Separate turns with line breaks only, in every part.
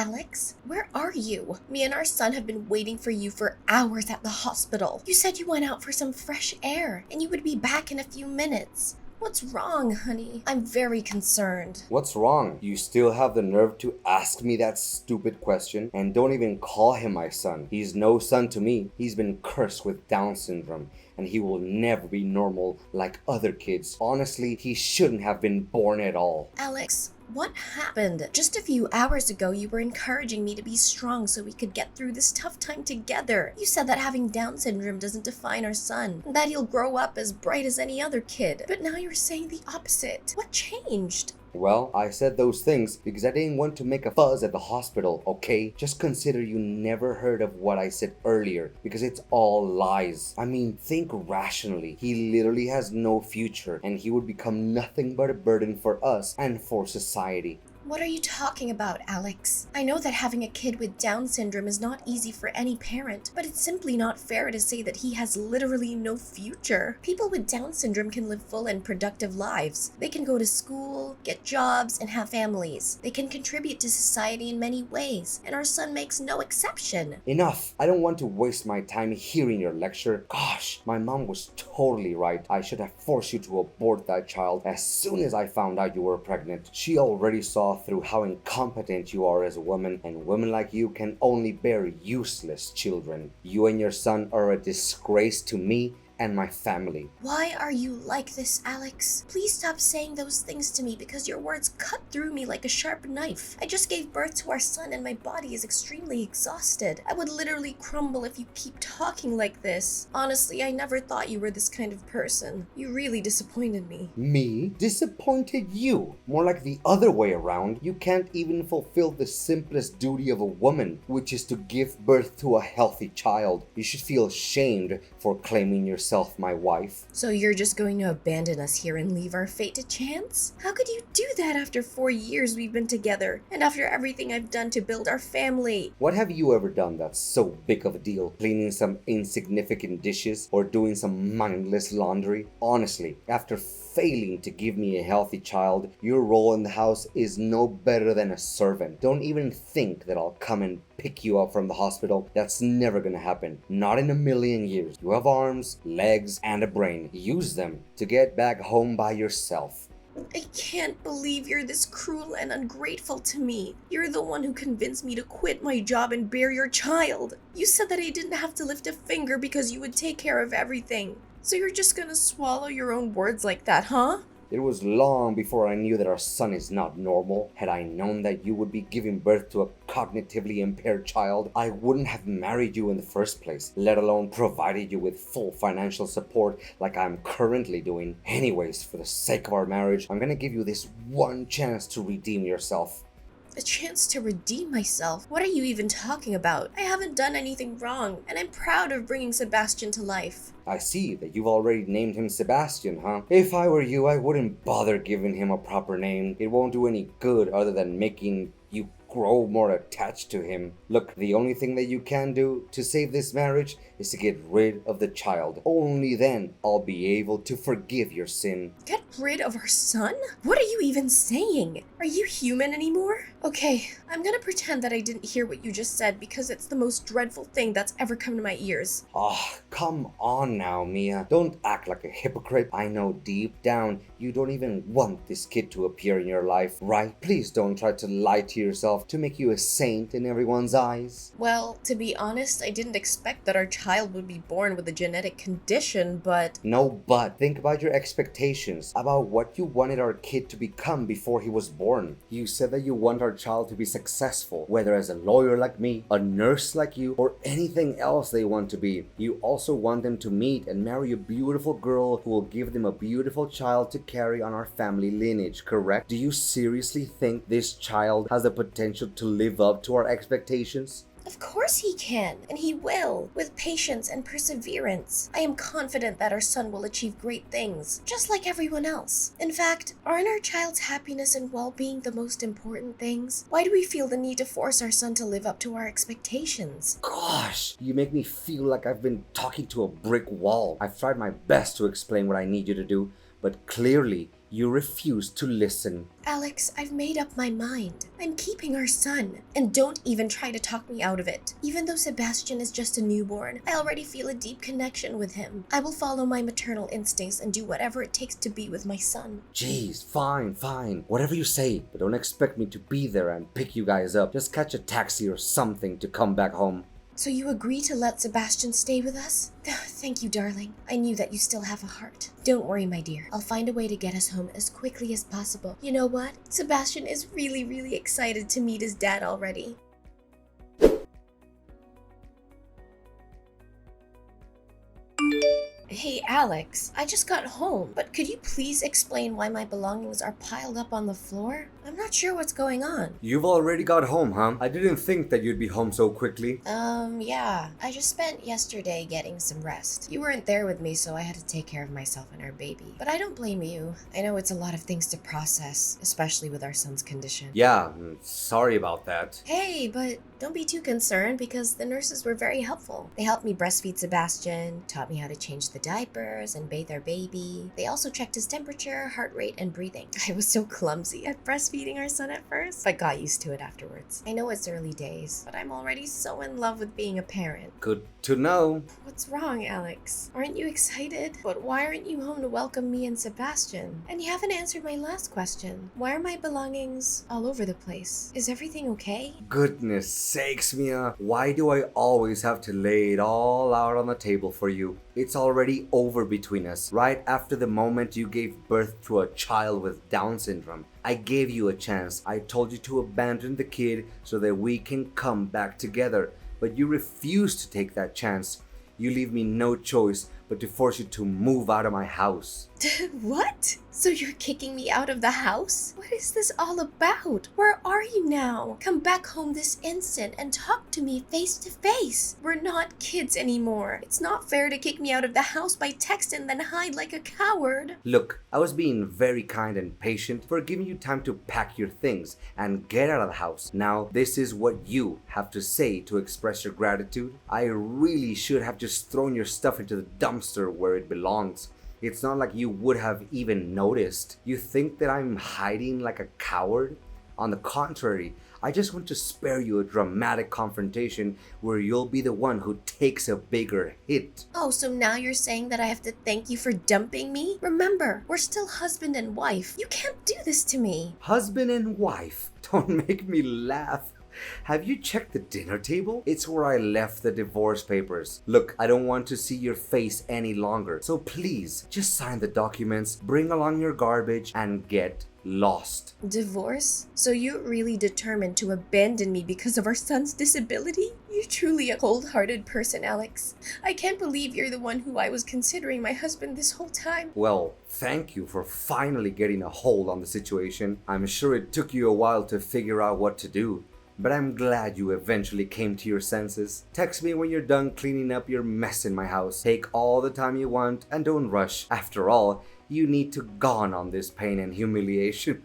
Alex, where are you? Me and our son have been waiting for you for hours at the hospital. You said you went out for some fresh air and you would be back in a few minutes. What's wrong, honey? I'm very concerned.
What's wrong? You still have the nerve to ask me that stupid question? And don't even call him my son. He's no son to me. He's been cursed with Down syndrome, and he will never be normal like other kids. Honestly, he shouldn't have been born at all.
Alex, what happened? Just a few hours ago, you were encouraging me to be strong so we could get through this tough time together. You said that having Down syndrome doesn't define our son, and that he'll grow up as bright as any other kid. But now you're saying the opposite. What changed?
Well, I said those things because I didn't want to make a fuzz at the hospital, okay? Just consider you never heard of what I said earlier, because it's all lies. I mean, think rationally. He literally has no future, and he would become nothing but a burden for us and for society.
What are you talking about, Alex? I know that having a kid with Down syndrome is not easy for any parent, but it's simply not fair to say that he has literally no future. People with Down syndrome can live full and productive lives. They can go to school, get jobs, and have families. They can contribute to society in many ways, and our son makes no exception.
Enough! I don't want to waste my time hearing your lecture. Gosh, my mom was totally right. I should have forced you to abort that child as soon as I found out you were pregnant. She already saw through how incompetent you are as a woman, and women like you can only bear useless children. You and your son are a disgrace to me and my family.
Why are you like this, Alex? Please stop saying those things to me because your words cut through me like a sharp knife. I just gave birth to our son and my body is extremely exhausted. I would literally crumble if you keep talking like this. Honestly, I never thought you were this kind of person. You really disappointed me.
Me? Disappointed you? More like the other way around. You can't even fulfill the simplest duty of a woman, which is to give birth to a healthy child. You should feel shamed for claiming yourself my wife.
So you're just going to abandon us here and leave our fate to chance? How could you do that after 4 years we've been together, and after everything I've done to build our family?
What have you ever done that's so big of a deal? Cleaning some insignificant dishes or doing some mindless laundry? Honestly, after failing to give me a healthy child, your role in the house is no better than a servant. Don't even think that I'll come and pick you up from the hospital. That's never gonna happen. Not in a million years. You have arms, legs, and a brain. Use them to get back home by yourself.
I can't believe you're this cruel and ungrateful to me. You're the one who convinced me to quit my job and bear your child. You said that I didn't have to lift a finger because you would take care of everything. So you're just gonna swallow your own words like that, huh?
It was long before I knew that our son is not normal. Had I known that you would be giving birth to a cognitively impaired child, I wouldn't have married you in the first place, let alone provided you with full financial support like I'm currently doing. Anyways, for the sake of our marriage, I'm gonna give you this one chance to redeem yourself.
A chance to redeem myself? What are you even talking about? I haven't done anything wrong, and I'm proud of bringing Sebastian to life.
I see that you've already named him Sebastian, huh? If I were you, I wouldn't bother giving him a proper name. It won't do any good other than making you grow more attached to him. Look, the only thing that you can do to save this marriage is to get rid of the child. Only then I'll be able to forgive your sin.
Get rid of our son? What are you even saying? Are you human anymore? Okay, I'm gonna pretend that I didn't hear what you just said because it's the most dreadful thing that's ever come to my ears.
Ah, come on now, Mia. Don't act like a hypocrite. I know deep down you don't even want this kid to appear in your life, right? Please don't try to lie to yourself to make you a saint in everyone's eyes.
Well, to be honest, I didn't expect that our child would be born with a genetic condition, but...
No, but think about your expectations, about what you wanted our kid to become before he was born. You said that you want our child to be successful, whether as a lawyer like me, a nurse like you, or anything else they want to be. You also want them to meet and marry a beautiful girl who will give them a beautiful child to carry on our family lineage, correct? Do you seriously think this child has the potential to live up to our expectations?
Of course he can, and he will, with patience and perseverance. I am confident that our son will achieve great things, just like everyone else. In fact, aren't our child's happiness and well-being the most important things? Why do we feel the need to force our son to live up to our expectations?
Gosh, you make me feel like I've been talking to a brick wall. I've tried my best to explain what I need you to do, but clearly, You refuse to listen.
Alex, I've made up my mind. I'm keeping our son. And don't even try to talk me out of it. Even though Sebastian is just a newborn, I already feel a deep connection with him. I will follow my maternal instincts and do whatever it takes to be with my son.
Jeez, fine. Whatever you say, but don't expect me to be there and pick you guys up. Just catch a taxi or something to come back home.
So you agree to let Sebastian stay with us? Thank you, darling. I knew that you still have a heart. Don't worry, my dear. I'll find a way to get us home as quickly as possible. You know what? Sebastian is really excited to meet his dad already. Hey Alex, I just got home, but could you please explain why my belongings are piled up on the floor? I'm not sure what's going on.
You've already got home, huh? I didn't think that you'd be home so quickly.
Yeah. I just spent yesterday getting some rest. You weren't there with me, so I had to take care of myself and our baby. But I don't blame you. I know it's a lot of things to process, especially with our son's condition.
Yeah, sorry about that.
Hey, but don't be too concerned because the nurses were very helpful. They helped me breastfeed Sebastian, taught me how to change the diapers and bathe our baby. They also checked his temperature, heart rate, and breathing. I was so clumsy at breastfeeding our son at first, but got used to it afterwards. I know it's early days, but I'm already so in love with being a parent.
Good to know.
What's wrong, Alex? Aren't you excited? But why aren't you home to welcome me and Sebastian? And you haven't answered my last question. Why are my belongings all over the place? Is everything okay?
Goodness sakes, Mia. Why do I always have to lay it all out on the table for you? It's already over between us. Right after the moment you gave birth to a child with Down syndrome, I gave you a chance. I told you to abandon the kid so that we can come back together. But you refused to take that chance. You leave me no choice but to force you to move out of my house.
What? So you're kicking me out of the house? What is this all about? Where are you now? Come back home this instant and talk to me face to face. We're not kids anymore. It's not fair to kick me out of the house by text and then hide like a coward.
Look, I was being very kind and patient for giving you time to pack your things and get out of the house. Now, this is what you have to say to express your gratitude. I really should have just thrown your stuff into the dumpster where it belongs. It's not like you would have even noticed. You think that I'm hiding like a coward? On the contrary, I just want to spare you a dramatic confrontation where you'll be the one who takes a bigger hit.
Oh, so now you're saying that I have to thank you for dumping me? Remember, we're still husband and wife. You can't do this to me.
Husband and wife? Don't make me laugh. Have you checked the dinner table? It's where I left the divorce papers. Look, I don't want to see your face any longer. So please, just sign the documents, bring along your garbage, and get lost.
Divorce? So you're really determined to abandon me because of our son's disability? You're truly a cold-hearted person, Alex. I can't believe you're the one who I was considering my husband this whole time.
Well, thank you for finally getting a hold on the situation. I'm sure it took you a while to figure out what to do, but I'm glad you eventually came to your senses. Text me when you're done cleaning up your mess in my house. Take all the time you want and don't rush. After all, you need to gone on this pain and humiliation.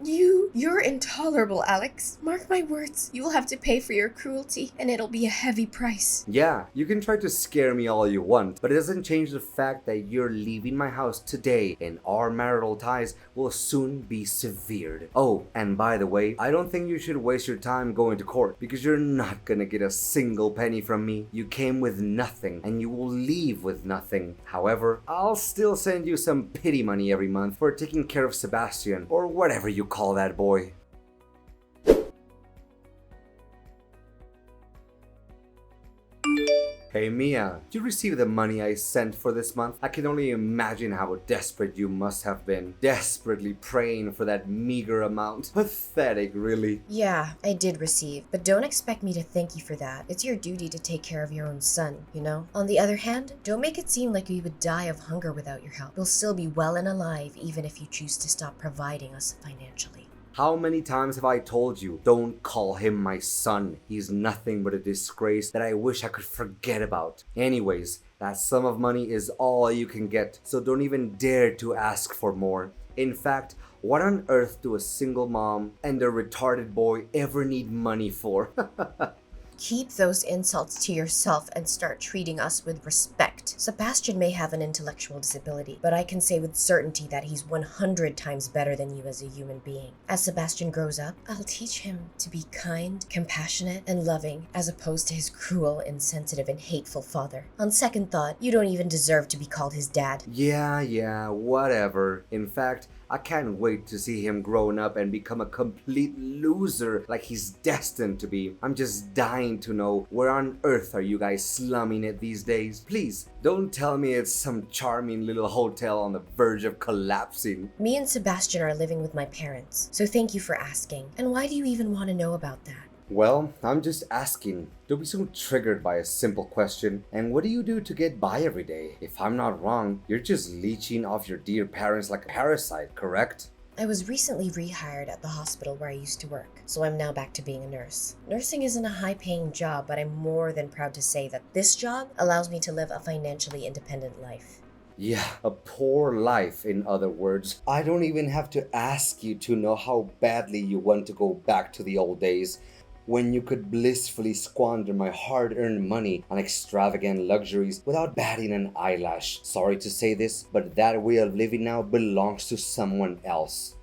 You're intolerable, Alex. Mark my words, you will have to pay for your cruelty, and it'll be a heavy price.
Yeah, you can try to scare me all you want, but it doesn't change the fact that you're leaving my house today and our marital ties will soon be severed. Oh, and by the way, I don't think you should waste your time going to court because you're not gonna get a single penny from me. You came with nothing and you will leave with nothing. However, I'll still send you some pity money every month for taking care of Sebastian, or whatever you call that boy. Hey Mia, did you receive the money I sent for this month? I can only imagine how desperate you must have been. Desperately praying for that meager amount. Pathetic, really.
Yeah, I did receive, but don't expect me to thank you for that. It's your duty to take care of your own son, you know? On the other hand, don't make it seem like we would die of hunger without your help. We'll still be well and alive even if you choose to stop providing us financially.
How many times have I told you, don't call him my son. He's nothing but a disgrace that I wish I could forget about. Anyways, that sum of money is all you can get, so don't even dare to ask for more. In fact, what on earth do a single mom and a retarded boy ever need money for?
Keep those insults to yourself and start treating us with respect. Sebastian may have an intellectual disability, but I can say with certainty that he's 100 times better than you as a human being. As Sebastian grows up, I'll teach him to be kind, compassionate, and loving, as opposed to his cruel, insensitive, and hateful father. On second thought, you don't even deserve to be called his dad.
Yeah, whatever. In fact, I can't wait to see him growing up and become a complete loser like he's destined to be. I'm just dying to know where on earth are you guys slumming it these days? Please, don't tell me it's some charming little hotel on the verge of collapsing.
Me and Sebastian are living with my parents, so thank you for asking. And why do you even want to know about that?
Well, I'm just asking. Don't be so triggered by a simple question. And what do you do to get by every day? If I'm not wrong, you're just leeching off your dear parents like a parasite, correct?
I was recently rehired at the hospital where I used to work, so I'm now back to being a nurse. Nursing isn't a high-paying job, but I'm more than proud to say that this job allows me to live a financially independent life.
Yeah, a poor life, in other words. I don't even have to ask you to know how badly you want to go back to the old days, when you could blissfully squander my hard-earned money on extravagant luxuries without batting an eyelash. Sorry to say this, but that way of living now belongs to someone else.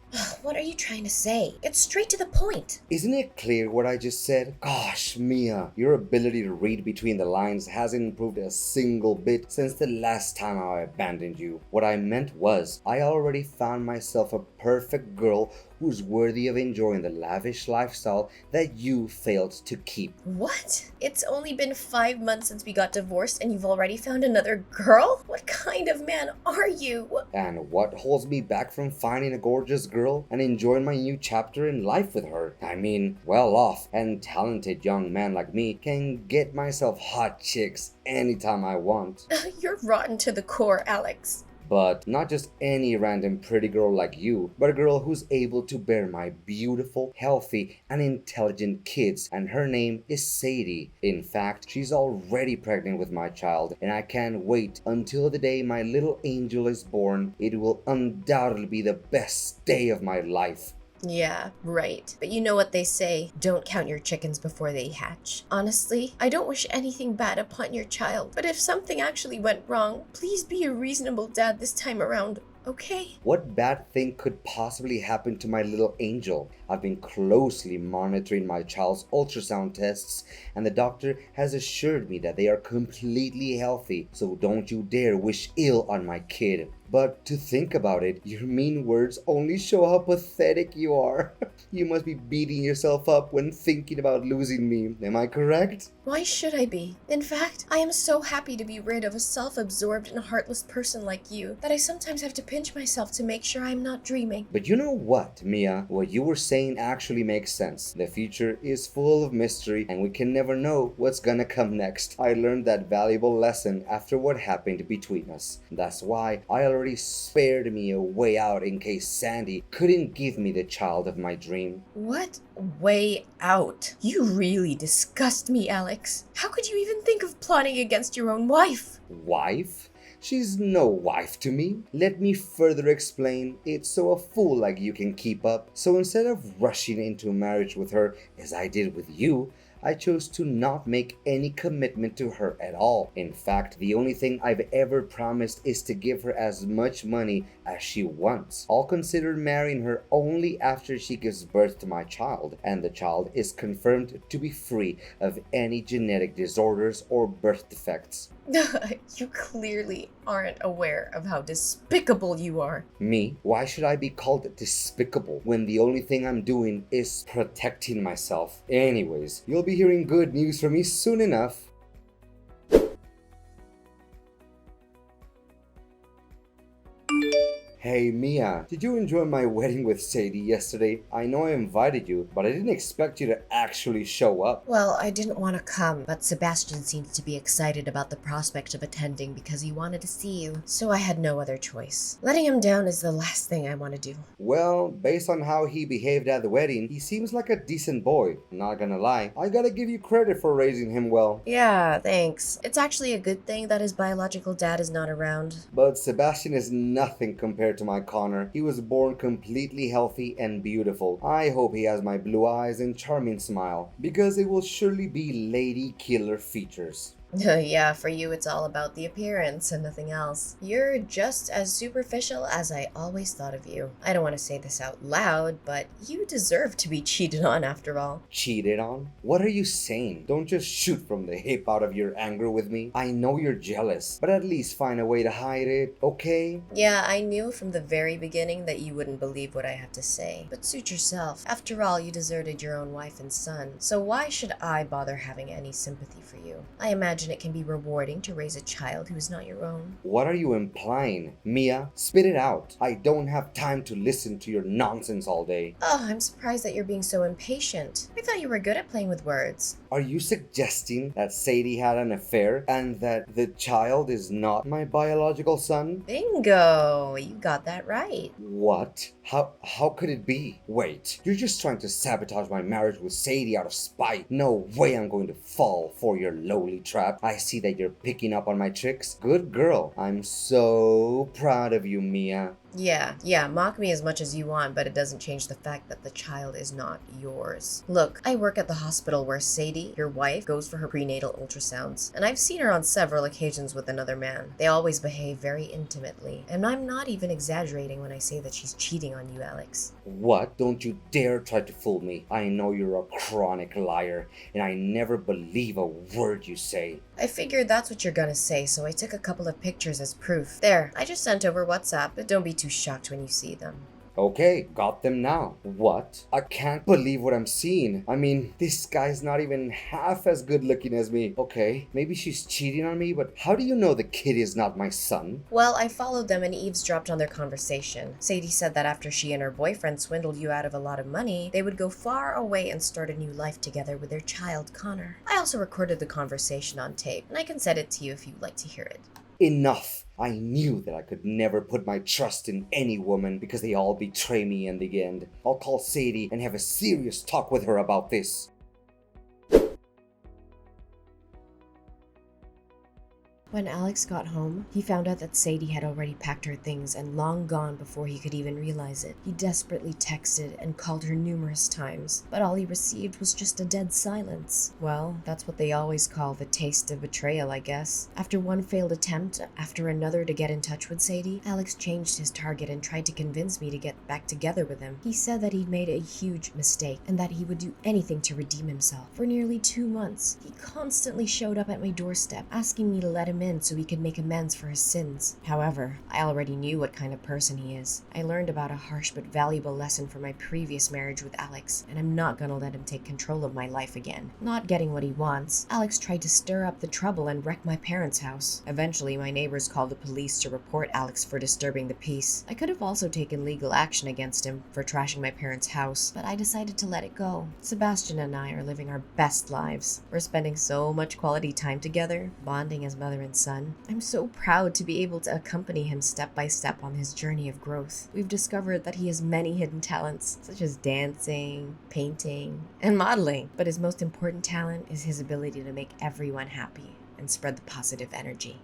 What are you trying to say? Get straight to the point.
Isn't it clear what I just said? Gosh, Mia, your ability to read between the lines hasn't improved a single bit since the last time I abandoned you. What I meant was, I already found myself a perfect girl who's worthy of enjoying the lavish lifestyle that you failed to keep.
What? It's only been 5 months since we got divorced and you've already found another girl? What kind of man are you?
And what holds me back from finding a gorgeous girl and enjoying my new chapter in life with her? I mean, well-off and talented young man like me can get myself hot chicks anytime I want.
You're rotten to the core, Alex.
But not just any random pretty girl like you, but a girl who's able to bear my beautiful, healthy, and intelligent kids, and her name is Sadie. In fact, she's already pregnant with my child, and I can't wait until the day my little angel is born. It will undoubtedly be the best day of my life.
Yeah, right. But you know what they say, don't count your chickens before they hatch. Honestly, I don't wish anything bad upon your child, but if something actually went wrong, please be a reasonable dad this time around, okay?
What bad thing could possibly happen to my little angel? I've been closely monitoring my child's ultrasound tests, and the doctor has assured me that they are completely healthy, so don't you dare wish ill on my kid. But to think about it, your mean words only show how pathetic you are. You must be beating yourself up when thinking about losing me. Am I correct?
Why should I be? In fact, I am so happy to be rid of a self-absorbed and heartless person like you that I sometimes have to pinch myself to make sure I'm not dreaming.
But you know what, Mia? What you were saying actually makes sense. The future is full of mystery and we can never know what's gonna come next. I learned that valuable lesson after what happened between us. That's why I already spared me a way out in case Sandy couldn't give me the child of my dream.
What way out? You really disgust me, Alex. How could you even think of plotting against your own wife?
Wife? She's no wife to me. Let me further explain. It's so a fool like you can keep up. So instead of rushing into marriage with her, as I did with you, I chose to not make any commitment to her at all. In fact, the only thing I've ever promised is to give her as much money as she wants. I'll consider marrying her only after she gives birth to my child, and the child is confirmed to be free of any genetic disorders or birth defects.
You clearly aren't aware of how despicable you are.
Me? Why should I be called despicable when the only thing I'm doing is protecting myself? Anyways, you'll be hearing good news from me soon enough. Hey Mia, did you enjoy my wedding with Sadie yesterday? I know I invited you, but I didn't expect you to actually show up.
Well, I didn't want to come, but Sebastian seems to be excited about the prospect of attending because he wanted to see you, so I had no other choice. Letting him down is the last thing I want to do.
Well, based on how he behaved at the wedding, he seems like a decent boy. Not gonna lie, I gotta give you credit for raising him well.
Yeah, thanks. It's actually a good thing that his biological dad is not around.
But Sebastian is nothing compared compared to my Connor. He was born completely healthy and beautiful. I hope he has my blue eyes and charming smile, because it will surely be lady killer features.
Yeah, for you it's all about the appearance and nothing else. You're just as superficial as I always thought of you. I don't want to say this out loud, but you deserve to be cheated on after all.
Cheated on? What are you saying? Don't just shoot from the hip out of your anger with me. I know you're jealous, but at least find a way to hide it, okay?
Yeah, I knew from the very beginning that you wouldn't believe what I have to say. But suit yourself. After all, you deserted your own wife and son, so why should I bother having any sympathy for you? I imagine it can be rewarding to raise a child who is not your own.
What are you implying? Mia, spit it out. I don't have time to listen to your nonsense all day.
Oh, I'm surprised that you're being so impatient. I thought you were good at playing with words.
Are you suggesting that Sadie had an affair and that the child is not my biological son?
Bingo! You got that right.
What? How could it be? Wait, you're just trying to sabotage my marriage with Sadie out of spite. No way I'm going to fall for your lowly trap. I see that you're picking up on my tricks. Good girl. I'm so proud of you, Mia.
Yeah, mock me as much as you want, but it doesn't change the fact that the child is not yours. Look, I work at the hospital where Sadie, your wife, goes for her prenatal ultrasounds, and I've seen her on several occasions with another man. They always behave very intimately, and I'm not even exaggerating when I say that she's cheating on you, Alex.
What? Don't you dare try to fool me. I know you're a chronic liar, and I never believe a word you say.
I figured that's what you're gonna say, so I took a couple of pictures as proof. There, I just sent over WhatsApp, but don't be too shocked when you see them.
Okay, got them now. What? I can't believe what I'm seeing. I mean, this guy's not even half as good looking as me. Okay, maybe she's cheating on me, but how do you know the kid is not my son?
Well, I followed them and eavesdropped on their conversation. Sadie said that after she and her boyfriend swindled you out of a lot of money, they would go far away and start a new life together with their child, Connor. I also recorded the conversation on tape, and I can send it to you if you'd like to hear it.
Enough. I knew that I could never put my trust in any woman because they all betray me in the end. I'll call Sadie and have a serious talk with her about this.
When Alex got home, he found out that Sadie had already packed her things and long gone before he could even realize it. He desperately texted and called her numerous times, but all he received was just a dead silence. Well, that's what they always call the taste of betrayal, I guess. After one failed attempt after another to get in touch with Sadie, Alex changed his target and tried to convince me to get back together with him. He said that he'd made a huge mistake and that he would do anything to redeem himself. For nearly 2 months, he constantly showed up at my doorstep, asking me to let him in so he could make amends for his sins. However, I already knew what kind of person he is. I learned about a harsh but valuable lesson from my previous marriage with Alex, and I'm not gonna let him take control of my life again. Not getting what he wants, Alex tried to stir up the trouble and wreck my parents' house. Eventually, my neighbors called the police to report Alex for disturbing the peace. I could have also taken legal action against him for trashing my parents' house, but I decided to let it go. Sebastian and I are living our best lives. We're spending so much quality time together, bonding as mother and son. I'm so proud to be able to accompany him step by step on his journey of growth. We've discovered that he has many hidden talents, such as dancing, painting, and modeling. But his most important talent is his ability to make everyone happy and spread the positive energy.